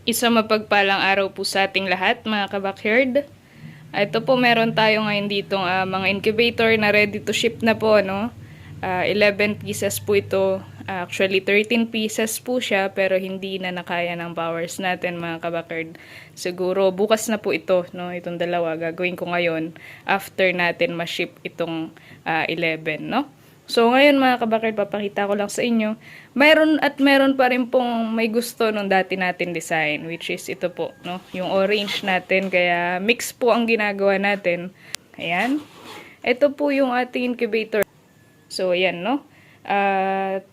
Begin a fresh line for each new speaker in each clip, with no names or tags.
Isa mapagpalang araw po sa ating lahat, mga kabakyard. Ito po, meron tayo ngayon dito mga incubator na ready to ship na po, no? 11 pieces po ito. Actually, 13 pieces po siya, pero hindi na nakaya ng powers natin, mga kabakyard. Siguro, bukas na po ito, no? Itong dalawa, gagawin ko ngayon after natin ma-ship itong 11, no? So, ngayon mga kabakard, papakita ko lang sa inyo. Meron pa rin pong may gusto nung dati natin design, which is ito po, no? Yung orange natin, kaya mix po ang ginagawa natin. Ayan. Ito po yung ating incubator. So, ayan, no? 11.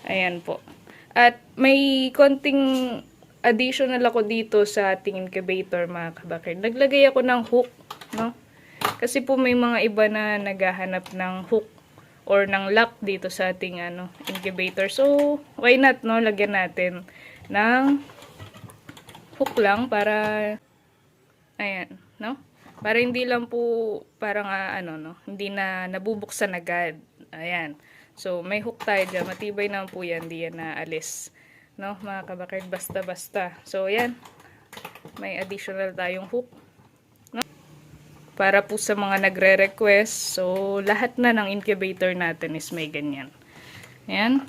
Ayan po. At may konting additional ako dito sa ating incubator, mga kabakard. Naglagay ako ng hook, no? Kasi po may mga iba na naghahanap ng hook or ng lock dito sa ating incubator. So, why not, no? Lagyan natin ng hook lang para ayan, no? Para hindi lang po parang no, hindi na nabubuksan agad. Ayan. So, may hook tayo dyan. Matibay naman po yan, hindi yan naalis. No, mga kabakard, basta-basta. So, ayan. May additional tayong hook. Para po sa mga nagre-request. So, lahat na ng incubator natin is may ganyan. Ayan.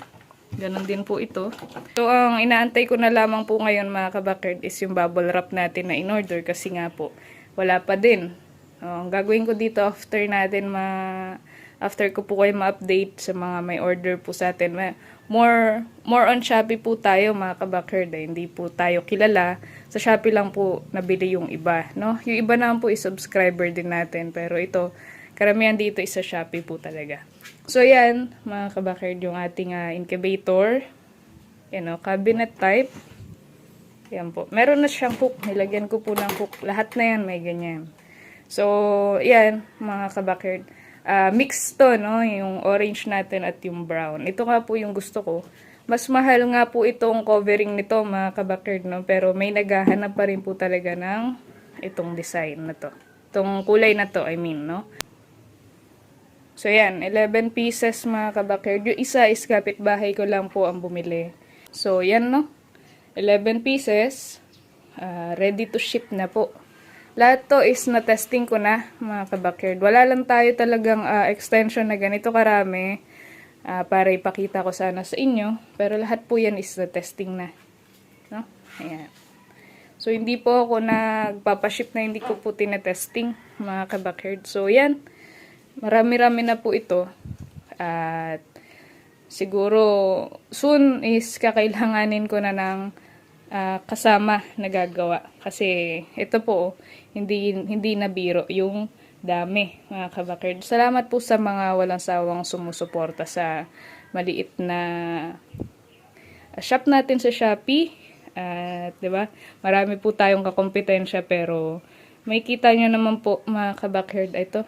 Ganon din po ito. So, ang inaantay ko na lamang po ngayon, mga kabakard, is yung bubble wrap natin na in-order. Kasi nga po, wala pa din. Ang gagawin ko dito after ko po kayo ma-update sa mga may order po sa atin. More on Shopee po tayo, mga kabakard. Hindi po tayo kilala. Sa Shopee lang po nabili yung iba, no? Yung iba naman po is subscriber din natin, pero ito, karamihan dito is sa Shopee po talaga. So, yan, mga kabakard, yung ating incubator. Yan, cabinet type. Yan po. Meron na siyang hook. Nilagyan ko po ng hook. Lahat na yan may ganyan. So, yan, mga kabakard. Mix to, no? Yung orange natin at yung brown. Ito nga po yung gusto ko. Mas mahal nga po itong covering nito, mga kabakard, no? Pero may naghahanap pa rin po talaga ng itong design na to. Itong kulay na to, I mean, no? So, yan. 11 pieces, mga kabakard. Yung isa is kapitbahay ko lang po ang bumili. So, yan, no? 11 pieces. Ready to ship na po. Lahat to is na-testing ko na, mga kabakard. Wala lang tayo talagang extension na ganito karami para ipakita ko sana sa inyo. Pero lahat po yan is na-testing na. No? Ayan. So, hindi po ako nagpapaship na hindi ko po tinetesting, mga kabakard. So, yan. Marami-rami na po ito. At siguro soon is kakailanganin ko na ng kasama na gagawa. Kasi ito po, hindi na biro yung dami, mga kabakard. Salamat po sa mga walang sawang sumusuporta sa maliit na shop natin sa Shopee. At 'di ba? Marami po tayong kakompetensya, pero may kita nyo naman po, mga kabakard, ito.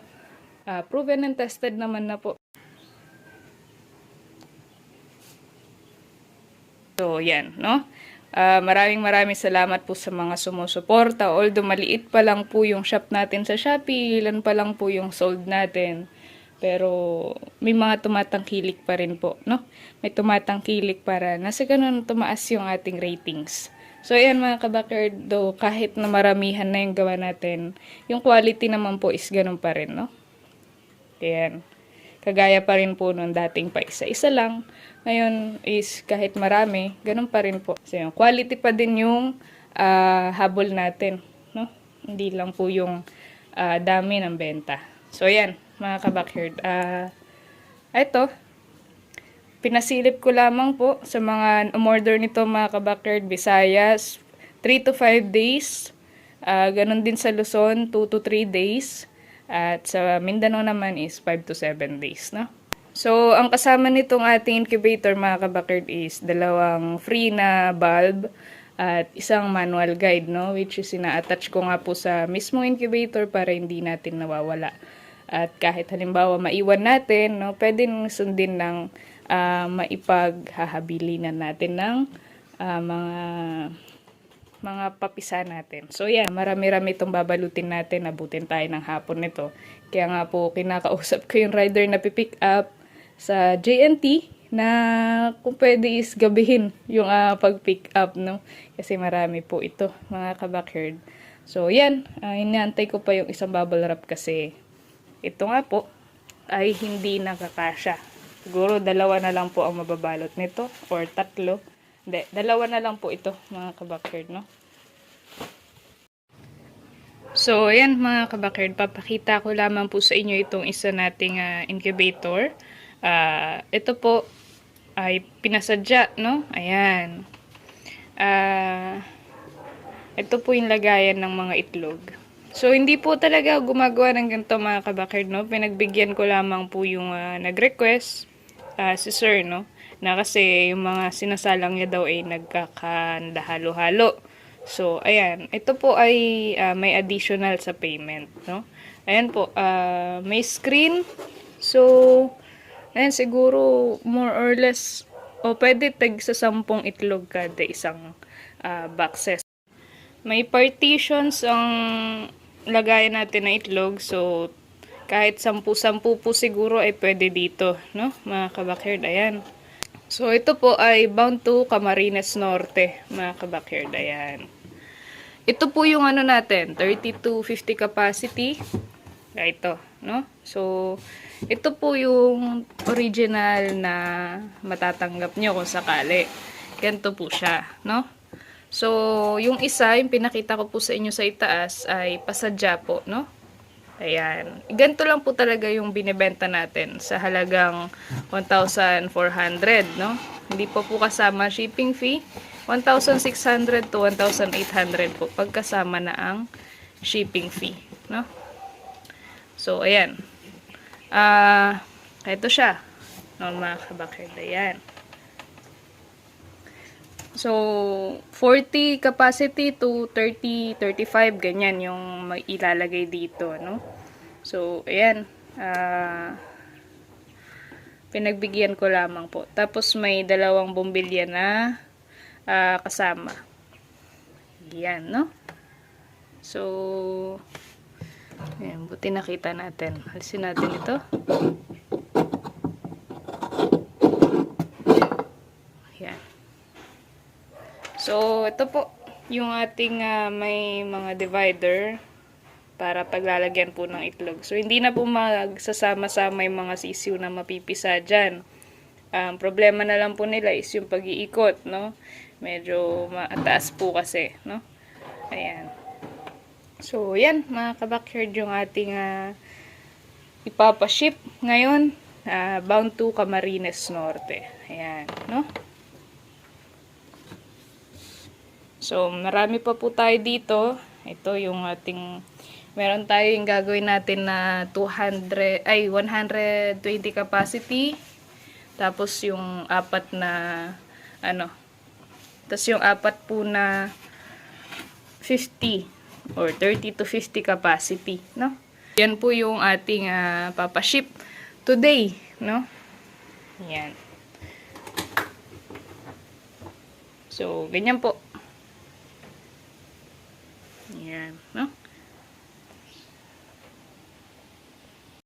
Proven and tested naman na po. So, yan, no? Maraming salamat po sa mga sumusuporta. Although maliit pa lang po yung shop natin sa Shopee, ilan pa lang po yung sold natin. Pero may mga tumatangkilik pa rin po, no? May tumatangkilik para nasa ganun tumaas yung ating ratings. So, ayan, mga kabakard, though kahit na maramihan na yung gawa natin, yung quality naman po is ganun pa rin, no? Ayan. Kagaya pa rin po nung dating pa isa-isa lang. Ngayon is kahit marami, ganun pa rin po. So, yung quality pa din yung habol natin, no? Hindi lang po yung dami ng benta. So, ayan, mga kabakard. Ito, pinasilip ko lamang po sa mga umorder nito, mga kabakard, Visayas, 3 to 5 days. Ganun din sa Luzon, 2 to 3 days. At sa Mindanao naman is 5 to 7 days, no? So, ang kasama nitong ating incubator, mga kabakard, is 2 free na bulb at isang manual guide, no? Which is ina-attach ko nga po sa mismong incubator para hindi natin nawawala. At kahit halimbawa maiwan natin, no? Pwede nang sundin ng maipaghahabilinan natin ng mga papisa natin. So, yan. Marami-rami itong babalutin natin. Abutin tayo ng hapon nito. Kaya nga po, kinakausap ko yung rider na pipick up sa JNT na kung pwede is gabihin yung pag-pick up, no? Kasi marami po ito, mga kabackyard. So, yan. Inaantay ko pa yung isang bubble wrap kasi ito nga po ay hindi nakakasya. Siguro dalawa na lang po ang mababalot nito or tatlo. Hindi, dalawa na lang po ito, mga kabackyard, no? So, ayan mga kabackyard, papakita ko lamang po sa inyo itong isa nating incubator. Ito po ay pinasadya, no? Ayan. Ito po yung lagayan ng mga itlog. So, hindi po talaga gumagawa ng ganito mga kabackyard, no? Pinagbigyan ko lamang po yung nag-request, si sir, no? Na kasi yung mga sinasalang niya daw ay nagkakandahalo-halo. So, ayan. Ito po ay may additional sa payment, no? Ayan po, may screen. So, ayan, siguro more or less, o pwede tag sa 10 itlog kada isang boxes. May partitions ang lagayan natin na itlog. So, kahit 10-10 po siguro ay pwede dito, no? Mga kabackyard, ayan. So, ito po ay bound to Camarines Norte, mga kabackyard, ayan. Ito po yung ano natin, 30 to 50 capacity. Ito, no? So, ito po yung original na matatanggap nyo kung sakali. Ganito po siya, no? So, yung isa, yung pinakita ko po sa inyo sa itaas ay pasadya po, no? Ayan. Ganito lang po talaga yung binibenta natin sa halagang 1,400, no? Hindi po kasama shipping fee. 1,600 to 1,800 po pagkasama na ang shipping fee, no? So, ayan. Ito siya. No, mga kabackyard, ayan. So, 40 capacity to 30, 35, ganyan yung ilalagay dito, no? So, ayan. Pinagbigyan ko lamang po. Tapos, may dalawang bumbilya na kasama. Yan, no? So, ayan, buti nakita natin. Halisin natin ito. Ayan. So, ito po yung ating may mga divider para paglalagyan po ng itlog. So, hindi na po magsasama-sama yung mga sisiw na mapipisa dyan. Problema na lang po nila is yung pag-iikot, no? Medyo mataas po kasi, no? Ayan. So, yan, mga kabackyard yung ating ipapaship ngayon. Bound to Camarines Norte. Ayan, no? So, marami pa po tayo dito. Ito yung ating, meron tayo yung gagawin natin na 120 capacity. Tapos yung apat na, tapos yung apat po na 50 or 30 to 50 capacity, no? Yan po yung ating papaship today, no? Yan. So, ganyan po.